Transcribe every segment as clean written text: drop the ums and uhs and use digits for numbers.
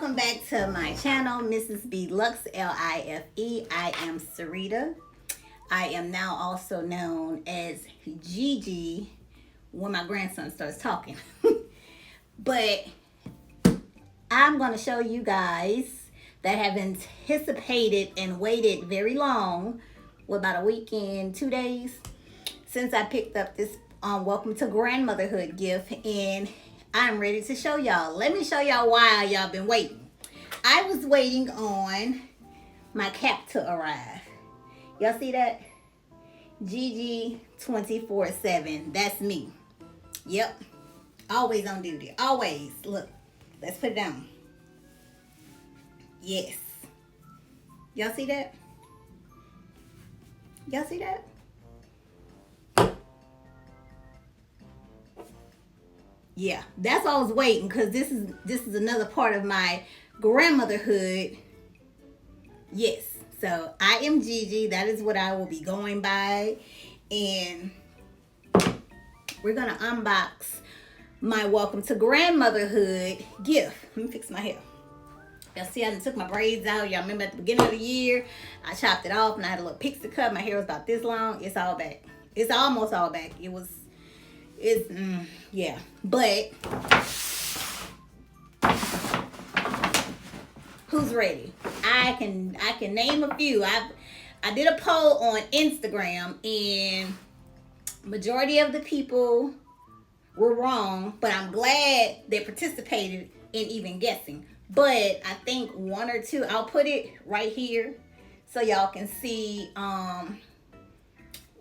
welcome back to my channel, Mrs. B Lux, L-I-F-E. I am Sarita. I am now also known as GiGi when my grandson starts talking. But I'm going to show you guys that have anticipated and waited very long, about a weekend, 2 days, since I picked up this Welcome to Grandmotherhood gift, and I'm ready to show y'all. Let me show y'all why y'all been waiting. I was waiting on my cap to arrive. Y'all see that? GiGi 24/7. That's me. Yep. Always on duty. Always. Look. Let's put it down. Yes. Y'all see that? Y'all see that? Yeah, that's why I was waiting, because this is another part of my grandmotherhood. Yes, so I am GiGi. That is what I will be going by, and we're gonna unbox my Welcome to Grandmotherhood gift. Let me fix my hair. Y'all see, I took my braids out. Y'all remember at the beginning of the year, I chopped it off and I had a little pixie cut. My hair was about this long. It's all back. It's almost all back. Yeah, but who's ready? I can name a few. I did a poll on Instagram, and majority of the people were wrong, but I'm glad they participated in even guessing. But I think one or two, I'll put it right here so y'all can see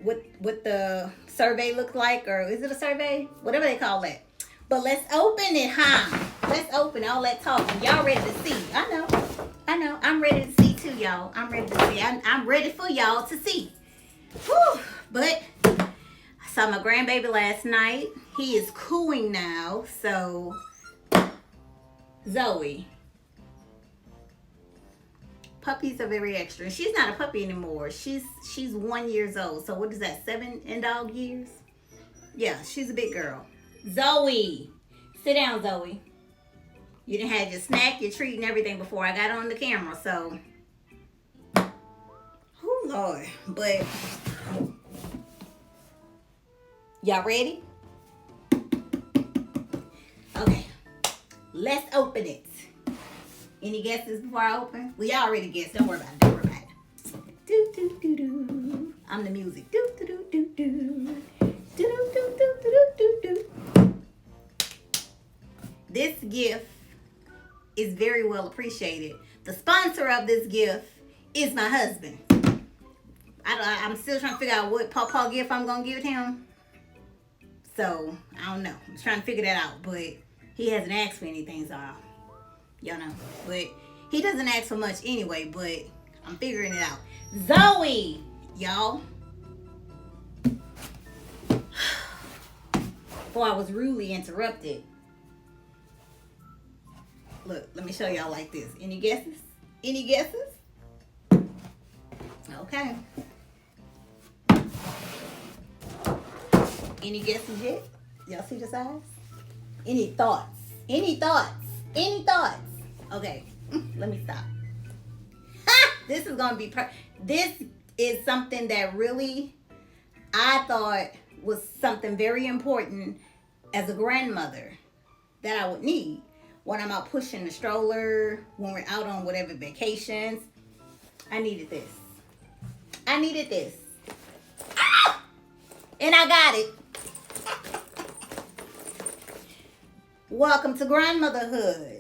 what the survey looks like, or is it a survey? Whatever they call that. But let's open it, huh? Let's open all that talking. Y'all ready to see? I know. I'm ready to see too, y'all. I'm ready to see. I'm ready for y'all to see. Whew. But I saw my grandbaby last night. He is cooing now. So Zoe. Puppies are very extra. She's not a puppy anymore. She's 1 year old. So what is that? 7 in dog years? Yeah, she's a big girl. Zoe, sit down, Zoe. You done had your snack, your treat, and everything before I got on the camera. So, oh Lord. But y'all ready? Okay, let's open it. Any guesses before I open? Well, y'all already guessed. Don't worry about it. Don't worry about it. Do, do, do, do. I'm the music. Do, do, do, do, do. Do, do, do, do, do, do, do. This gift is very well appreciated. The sponsor of this gift is my husband. I'm still trying to figure out what pawpaw gift I'm going to give him. So, I don't know. I'm trying to figure that out. But he hasn't asked for anything, so y'all know. But he doesn't ask for much anyway, but I'm figuring it out. Zoe, y'all. Before I was rudely interrupted. Look, let me show y'all like this. Any guesses? Any guesses? Okay. Any guesses yet? Y'all see the size? Any thoughts? Any thoughts? Any thoughts? Okay, let me stop. This is gonna be this is something that really I thought was something very important as a grandmother that I would need when I'm out pushing the stroller, when we're out on whatever vacations. I needed this. I needed this. Ah! And I got it. Welcome to Grandmotherhood.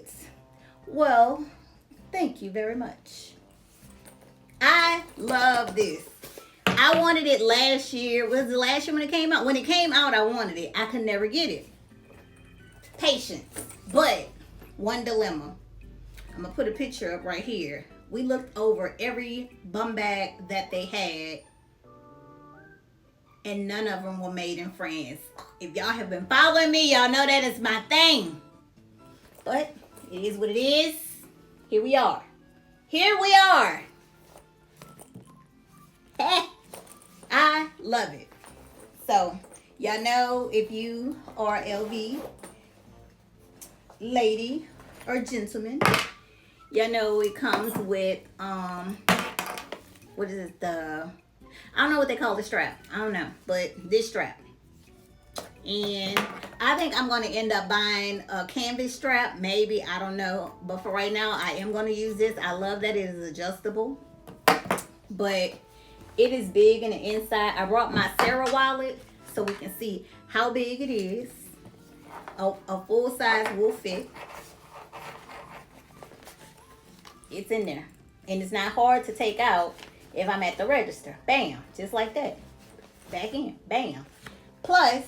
Well, thank you very much. I love this. I wanted it last year. Was it last year when it came out? When it came out, I wanted it. I could never get it. Patience. But one dilemma. I'm going to put a picture up right here. We looked over every bum bag that they had, and none of them were made in France. If y'all have been following me, y'all know that is my thing. But it is what it is. Here we are. Here we are. I love it. So, y'all know, if you are LV lady or gentleman, You know, it comes with what is it, I don't know what they call the strap. I don't know, but this strap. And I think I'm going to end up buying a canvas strap, maybe, I don't know, but for right now I am going to use this. I love that it is adjustable, but it is big in the inside. I brought my Sarah wallet so we can see how big it is. A full size will fit. It's in there, and it's not hard to take out if I'm at the register. Bam, just like that. Back in, bam. Plus,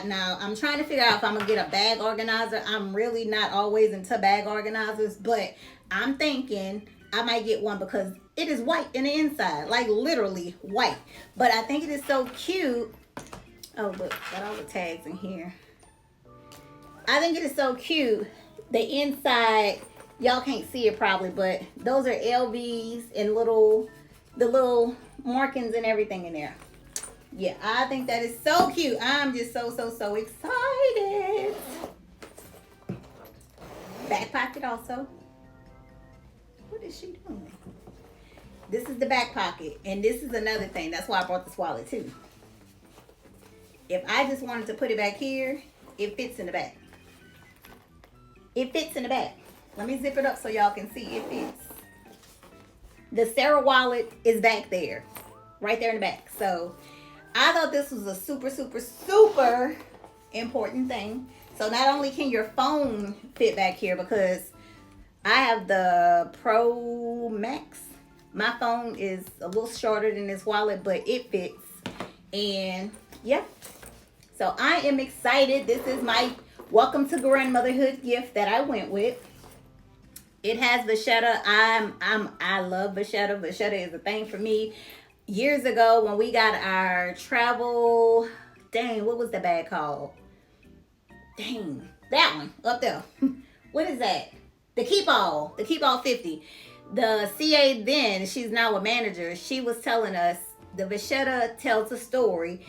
now I'm trying to figure out if I'm gonna get a bag organizer. I'm really not always into bag organizers, but I'm thinking I might get one because it is white in the inside, like literally white. But I think it is so cute. Oh, look, got all the tags in here. I think it is so cute. The inside, y'all can't see it probably, but those are LVs and the little markings and everything in there. Yeah, I think that is so cute. I'm just so excited. Back pocket also. What is she doing? This is the back pocket, and this is another thing. That's why I brought this wallet too. If I just wanted to put it back here, it fits in the back. It fits in the back. Let me zip it up so y'all can see it fits. The Sarah wallet is back there, right there in the back. So I thought this was a super important thing. So not only can your phone fit back here, because I have the Pro Max. My phone is a little shorter than this wallet, but it fits. And yeah, so I am excited. This is my welcome to grandmotherhood gift that I went with. It has Vachetta. I love Vachetta. Vachetta is a thing for me. Years ago when we got our travel, dang, what was the bag called? Dang, that one up there. What is that? The Keep All 50. The CA then, she's now a manager. She was telling us the Vachetta tells a story.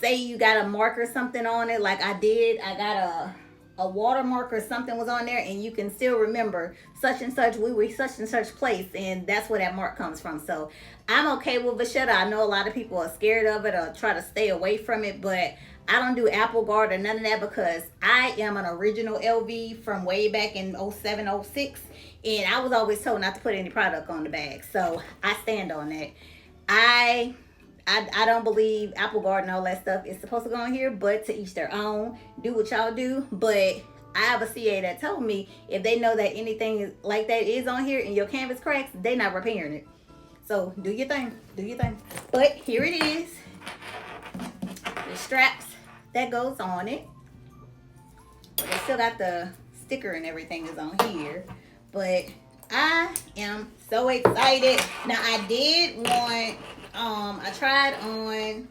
Say you got a mark or something on it, like I did. I got a watermark or something was on there, and you can still remember such and such, we were such and such place, and that's where that mark comes from. So I'm okay with Vachetta. I know a lot of people are scared of it or try to stay away from it, but I don't do Apple Guard or none of that because I am an original LV from way back in 07, 06, and I was always told not to put any product on the bag. So I stand on that. I don't believe Apple Guard and all that stuff is supposed to go on here, but to each their own. Do what y'all do. But I have a CA that told me if they know that anything like that is on here and your canvas cracks, they not repairing it. So do your thing. Do your thing. But here it is. The straps that goes on it. But they still got the sticker and everything is on here. But I am so excited. Now I did want... I tried on,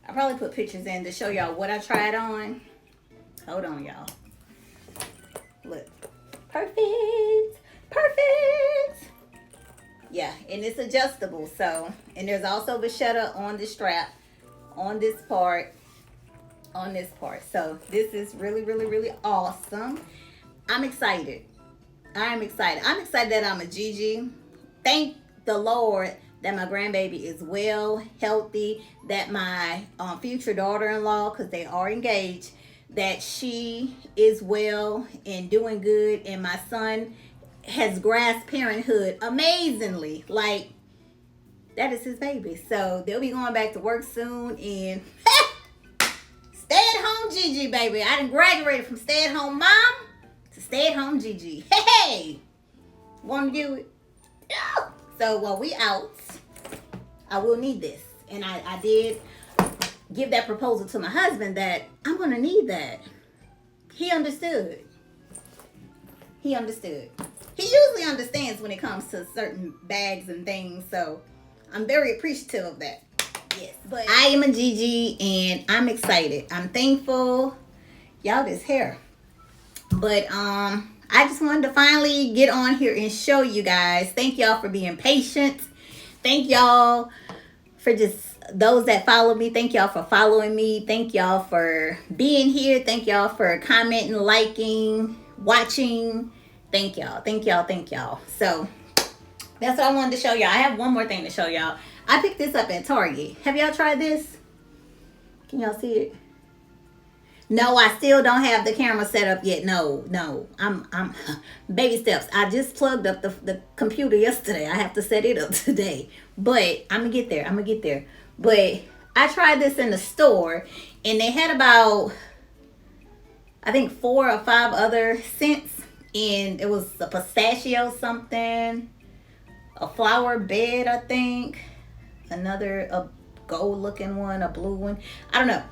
I probably put pictures in to show y'all what I tried on. Hold on, y'all. Look. Perfect. Yeah, and it's adjustable. So, and there's also Vachetta on the strap, on this part, So this is really awesome. I'm excited. I'm excited that I'm a GiGi. Thank the Lord that my grandbaby is well, healthy, that my future daughter-in-law, because they are engaged, that she is well and doing good, and my son has grasped parenthood amazingly. Like, that is his baby. So they'll be going back to work soon, and stay-at-home GiGi, baby. I done graduated from stay-at-home mom to stay-at-home GiGi. Hey! Want to do it? Yeah. So while we out, I will need this. And I did give that proposal to my husband that I'm going to need that. He understood. He usually understands when it comes to certain bags and things. So I'm very appreciative of that. Yes. But I am a GiGi and I'm excited. I'm thankful. Y'all, this hair. But I just wanted to finally get on here and show you guys. Thank y'all for being patient. Thank y'all for just those that follow me. Thank y'all for following me. Thank y'all for being here. Thank y'all for commenting, liking, watching. Thank y'all. Thank y'all. Thank y'all. So that's what I wanted to show y'all. I have one more thing to show y'all. I picked this up at Target. Have y'all tried this? Can y'all see it? No, I still don't have the camera set up yet. No. I'm baby steps. I just plugged up the computer yesterday. I have to set it up today. But I'm gonna get there. But I tried this in the store and they had about, I think 4 or 5 other scents. And it was a pistachio something, a flower bed, I think, a gold looking one, a blue one. I don't know.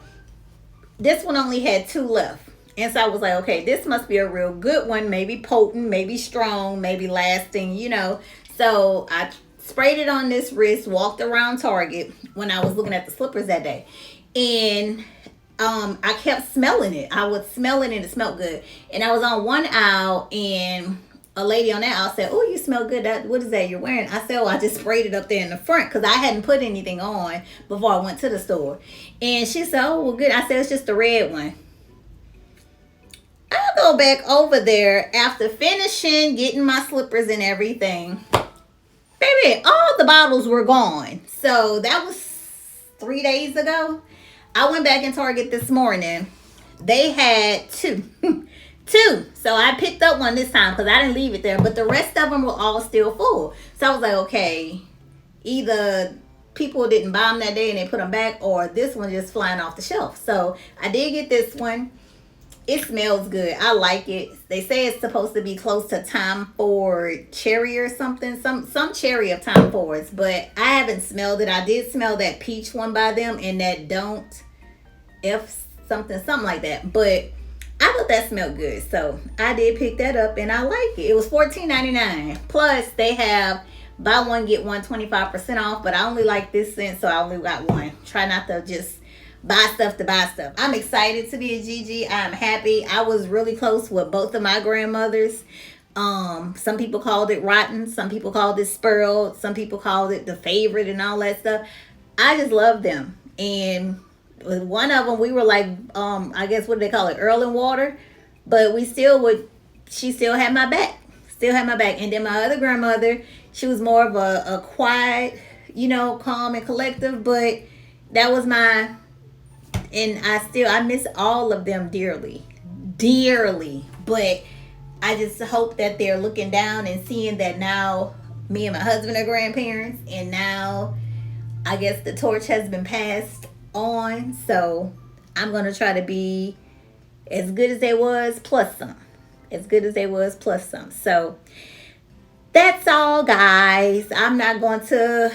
This one only had 2 left. And so I was like, okay, this must be a real good one. Maybe potent, maybe strong, maybe lasting, you know. So I sprayed it on this wrist, walked around Target when I was looking at the slippers that day. And I kept smelling it. I would smell it and it smelled good. And I was on one aisle and a lady on that aisle said, "Oh, you smell good. What is that you're wearing?" I said, "Oh, I just sprayed it up there in the front because I hadn't put anything on before I went to the store." And she said, "Oh, well, good." I said, "It's just the red one." I go back over there after finishing getting my slippers and everything. Baby, all the bottles were gone. So that was 3 days ago. I went back in Target this morning. They had 2. 2. So I picked up one this time because I didn't leave it there. But the rest of them were all still full. So I was like, okay, either people didn't buy them that day and they put them back, or this one just flying off the shelf. So I did get this one. It smells good. I like it. They say it's supposed to be close to Tom Ford cherry or something. Some cherry of Tom Ford's. But I haven't smelled it. I did smell that peach one by them and that don't F something like that. But I thought that smelled good. So I did pick that up and I like it. It was $14.99. Plus they have buy one, get one 25% off. But I only like this scent, so I only got one. Try not to just buy stuff to buy stuff. I'm excited to be a GiGi. I'm happy. I was really close with both of my grandmothers. Some people called it rotten. Some people called it spoiled. Some people called it the favorite and all that stuff. I just love them. And with one of them, we were like, I guess, what do they call it? Earl and water. But we still would, she still had my back. Still had my back. And then my other grandmother, she was more of a quiet, you know, calm and collective. But that was my... And I miss all of them dearly. But I just hope that they're looking down and seeing that now me and my husband are grandparents. And now I guess the torch has been passed on. So I'm going to try to be as good as they was plus some. As good as they was plus some. So that's all, guys. I'm not going to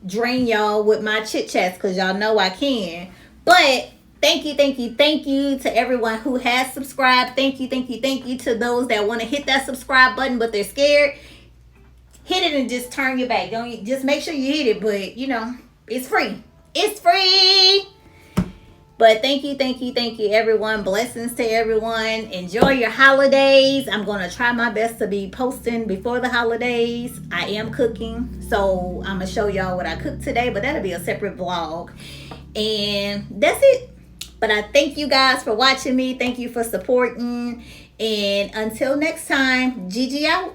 drain y'all with my chit chats because y'all know I can. But thank you to everyone who has subscribed. Thank you to those that want to hit that subscribe button but they're scared. Hit it and just turn your back. Don't just make sure you hit it, but you know, it's free. It's free. But thank you everyone. Blessings to everyone. Enjoy your holidays. I'm going to try my best to be posting before the holidays. I am cooking, so I'm going to show y'all what I cooked today, but that'll be a separate vlog. And that's it. But I thank you guys for watching me. Thank you for supporting. And until next time, GiGi out.